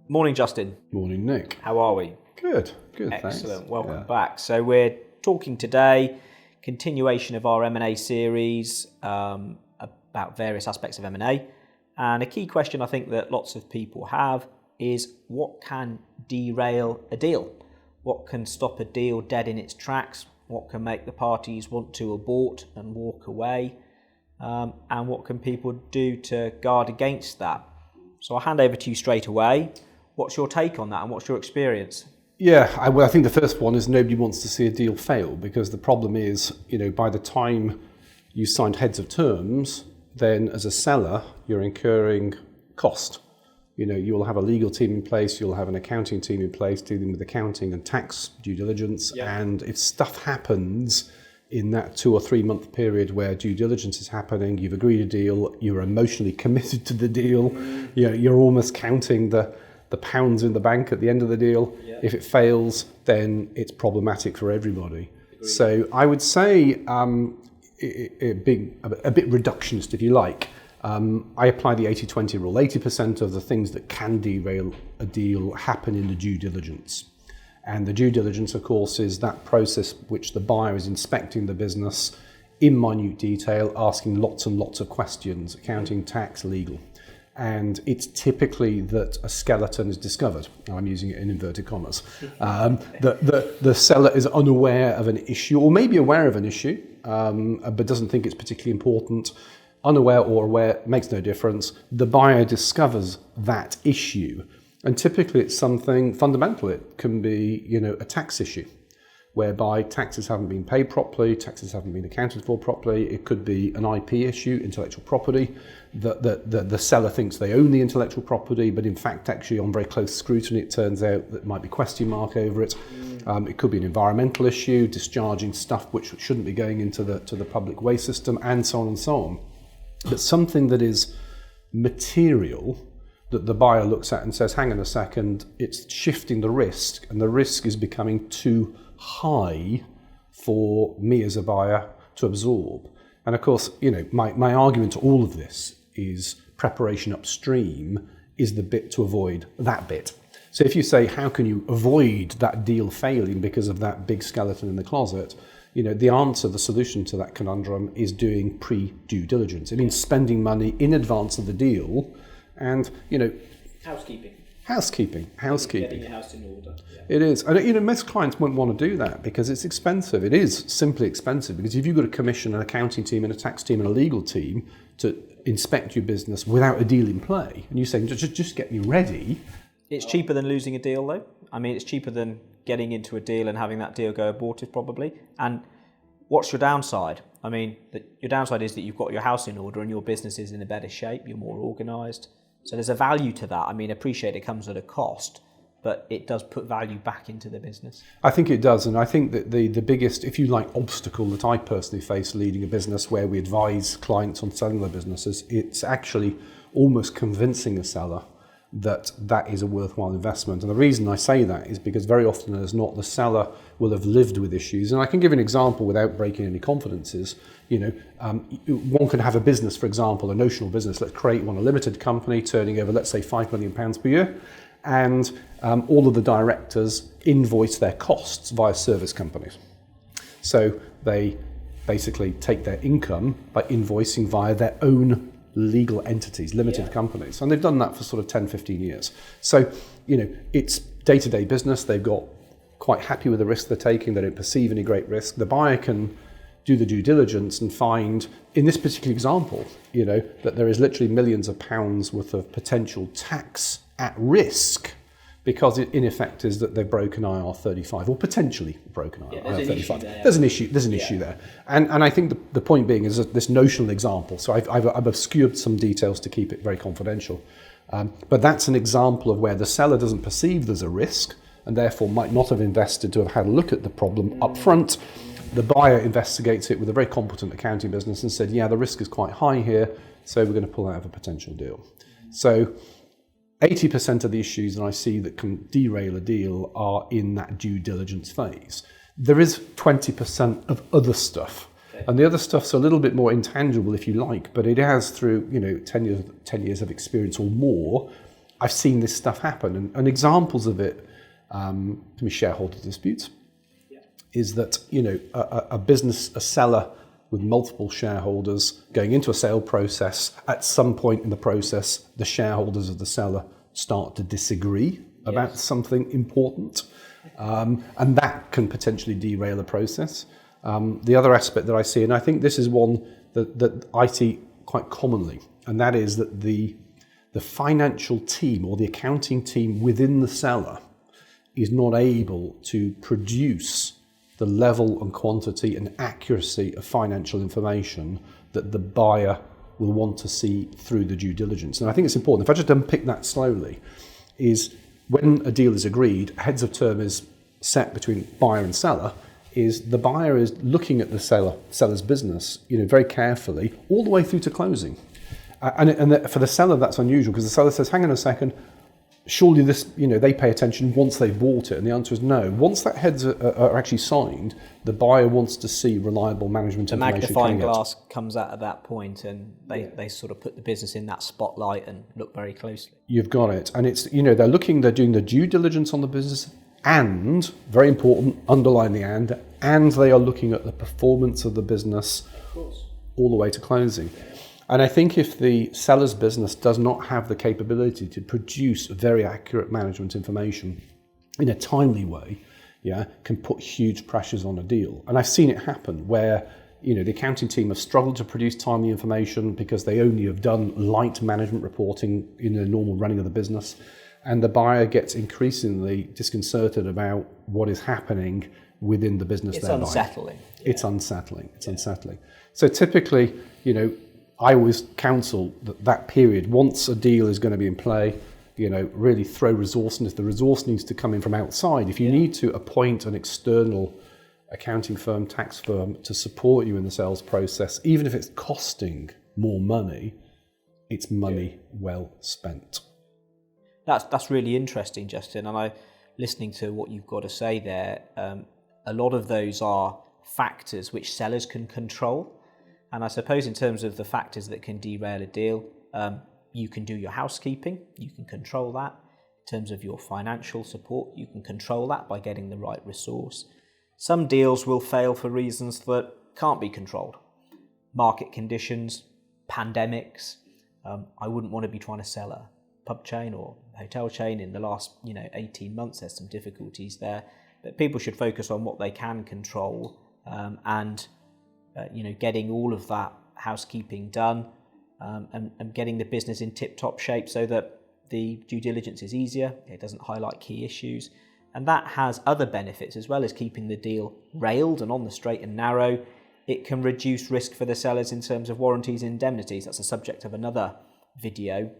Morning, Justin. Morning, Nick. How are we? Good, Excellent. thanks. Welcome back. So we're talking today, continuation of our M&A series about various aspects of M&A. And a key question I think that lots of people have is what can derail a deal? What can stop a deal dead in its tracks? What can make the parties want to abort and walk away? And what can people do to guard against that? So I'll hand over to you straight away. What's your take on that and what's your experience? Yeah, I think the first one is nobody wants to see a deal fail, because the problem is, by the time you signed heads of terms, then as a seller, you're incurring cost. You'll have a legal team in place, you'll have an accounting team in place dealing with accounting and tax due diligence. Yeah. And if stuff happens in that 2 or 3 month period where due diligence is happening, you've agreed a deal, you're emotionally committed to the deal, you're almost counting the pounds in the bank at the end of the deal. Yeah. If it fails, then it's problematic for everybody. Agreed. So I would say a bit reductionist, if you like. I apply the 80-20 rule. 80% of the things that can derail a deal happen in the due diligence. And the due diligence, of course, is that process which the buyer is inspecting the business in minute detail, asking lots and lots of questions, accounting, tax, legal. And it's typically that a skeleton is discovered. Now, I'm using it in inverted commas. The seller is unaware of an issue, or maybe aware of an issue, but doesn't think it's particularly important. Unaware or aware makes no difference. The buyer discovers that issue. And typically it's something fundamental. It can be, a tax issue, whereby taxes haven't been paid properly, taxes haven't been accounted for properly. It could be an IP issue, intellectual property. The seller thinks they own the intellectual property, but in fact, actually, on very close scrutiny, it turns out that might be question mark over it. It could be an environmental issue, discharging stuff which shouldn't be going into the public waste system, and so on and so on. But something that is material, that the buyer looks at and says, hang on a second, it's shifting the risk, and the risk is becoming too high for me as a buyer to absorb. And of course, my argument to all of this is preparation upstream is the bit to avoid that bit. So if you say, how can you avoid that deal failing because of that big skeleton in the closet? The answer, the solution to that conundrum is doing pre-due diligence. It means spending money in advance of the deal and, Housekeeping. Getting your house in order. Yeah. It is. And, most clients won't want to do that because it's expensive. It is simply expensive because if you've got to commission an accounting team and a tax team and a legal team to inspect your business without a deal in play, and you say, just get me ready. It's cheaper than losing a deal, though. It's cheaper than getting into a deal and having that deal go aborted, probably. And what's your downside? Your downside is that you've got your house in order and your business is in a better shape, you're more organised. So there's a value to that. Appreciate it comes at a cost, but it does put value back into the business. I think it does. And I think that the biggest, if you like, obstacle that I personally face leading a business where we advise clients on selling their businesses, it's actually almost convincing a seller that is a worthwhile investment. And the reason I say that is because very often as not, the seller will have lived with issues. And I can give an example without breaking any confidences. One can have a business, for example, a notional business. Let's create one, a limited company turning over, let's say, £5 million per year. And all of the directors invoice their costs via service companies. So they basically take their income by invoicing via their own legal entities, limited companies. And they've done that for sort of 10, 15 years. So, it's day-to-day business. They've got quite happy with the risk they're taking. They don't perceive any great risk. The buyer can do the due diligence and find, in this particular example, that there is literally millions of pounds worth of potential tax at risk because it, in effect, is that they've broken IR35 or potentially broken IR35. There's an issue there. And I think the point being is that this notional example, so I've obscured some details to keep it very confidential, but that's an example of where the seller doesn't perceive there's a risk and therefore might not have invested to have had a look at the problem up front. The buyer investigates it with a very competent accounting business and said, the risk is quite high here, so we're going to pull out of a potential deal. So 80% of the issues that I see that can derail a deal are in that due diligence phase. There is 20% of other stuff. Okay. And the other stuff's a little bit more intangible, if you like, but it has through 10 years of experience or more, I've seen this stuff happen, and examples of it can be shareholder disputes. Is that a business, a seller with multiple shareholders going into a sale process, at some point in the process, the shareholders of the seller start to disagree about something important, and that can potentially derail the process. The other aspect that I see, and I think this is one that I see quite commonly, and that is that the financial team or the accounting team within the seller is not able to produce the level and quantity and accuracy of financial information that the buyer will want to see through the due diligence. And I think it's important, if I just unpick that slowly, is when a deal is agreed, heads of term is set between buyer and seller, is the buyer is looking at the seller's business, very carefully, all the way through to closing. And for the seller, that's unusual, because the seller says, hang on a second, surely this, they pay attention once they've bought it. And the answer is no. Once that heads are actually signed, the buyer wants to see reliable management information. The magnifying glass comes out at that point, and they sort of put the business in that spotlight and look very closely. You've got it. And it's, they're doing the due diligence on the business, and, very important, underline the and they are looking at the performance of the business all the way to closing. And I think if the seller's business does not have the capability to produce very accurate management information in a timely way, can put huge pressures on a deal. And I've seen it happen where, the accounting team have struggled to produce timely information because they only have done light management reporting in the normal running of the business. And the buyer gets increasingly disconcerted about what is happening within the business they're buying. It's unsettling. It's unsettling. So typically, I always counsel that period, once a deal is going to be in play, really throw resource, and if the resource needs to come in from outside, if you need to appoint an external accounting firm, tax firm to support you in the sales process, even if it's costing more money, it's money well spent. That's really interesting, Justin, and listening to what you've got to say there, a lot of those are factors which sellers can control. And I suppose in terms of the factors that can derail a deal, you can do your housekeeping, you can control that. In terms of your financial support, you can control that by getting the right resource. Some deals will fail for reasons that can't be controlled. Market conditions, pandemics. I wouldn't want to be trying to sell a pub chain or hotel chain in the last 18 months. There's some difficulties there. But people should focus on what they can control and getting all of that housekeeping done and getting the business in tip-top shape so that the due diligence is easier, it doesn't highlight key issues, and that has other benefits as well as keeping the deal railed and on the straight and narrow. It can reduce risk for the sellers in terms of warranties and indemnities. That's the subject of another video.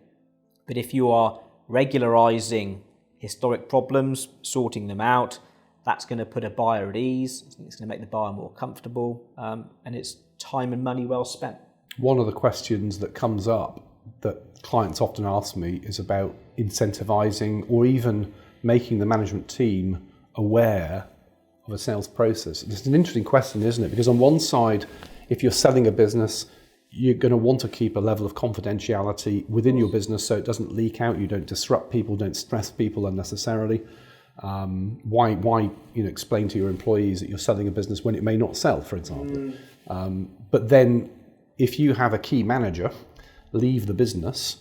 But if you are regularising historic problems, sorting them out, that's going to put a buyer at ease, it's going to make the buyer more comfortable, and it's time and money well spent. One of the questions that comes up that clients often ask me is about incentivizing or even making the management team aware of a sales process. It's an interesting question, isn't it? Because on one side, if you're selling a business, you're going to want to keep a level of confidentiality within your business so it doesn't leak out, you don't disrupt people, don't stress people unnecessarily. Why explain to your employees that you're selling a business when it may not sell, for example. But then if you have a key manager leave the business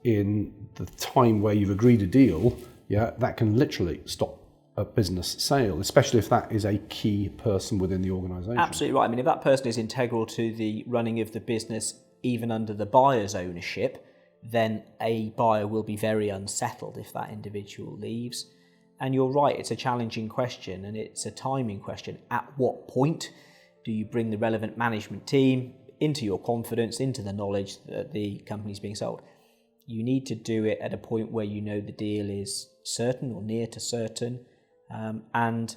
in the time where you've agreed a deal, that can literally stop a business sale, especially if that is a key person within the organisation. Absolutely right. I mean, if that person is integral to the running of the business, even under the buyer's ownership, then a buyer will be very unsettled if that individual leaves. And you're right, it's a challenging question and it's a timing question. At what point do you bring the relevant management team into your confidence, into the knowledge that the company's being sold? You need to do it at a point where you know the deal is certain or near to certain. And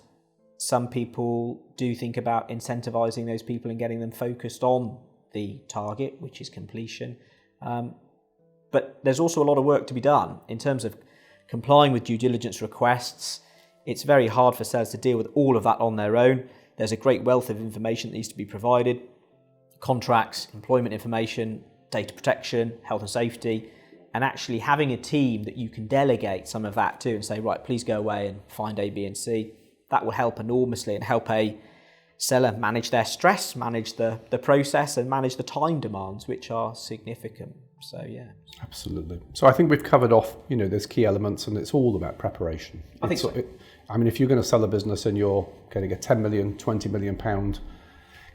some people do think about incentivizing those people and getting them focused on the target, which is completion. But there's also a lot of work to be done in terms of complying with due diligence requests. It's very hard for sellers to deal with all of that on their own. There's a great wealth of information that needs to be provided. Contracts, employment information, data protection, health and safety. and actually having a team that you can delegate some of that to and say, right, please go away and find A, B and C, that will help enormously and help a seller manage their stress, manage the process and manage the time demands, which are significant. So yeah. Absolutely. So I think we've covered off, there's key elements, and it's all about preparation. I think so. If you're going to sell a business and you're getting a 10 million, 20 million pound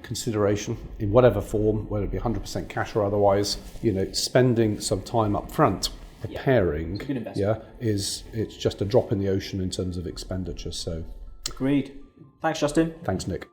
consideration in whatever form, whether it be 100% cash or otherwise, spending some time up front preparing, it's just a drop in the ocean in terms of expenditure. So agreed. Thanks, Justin. Thanks, Nick.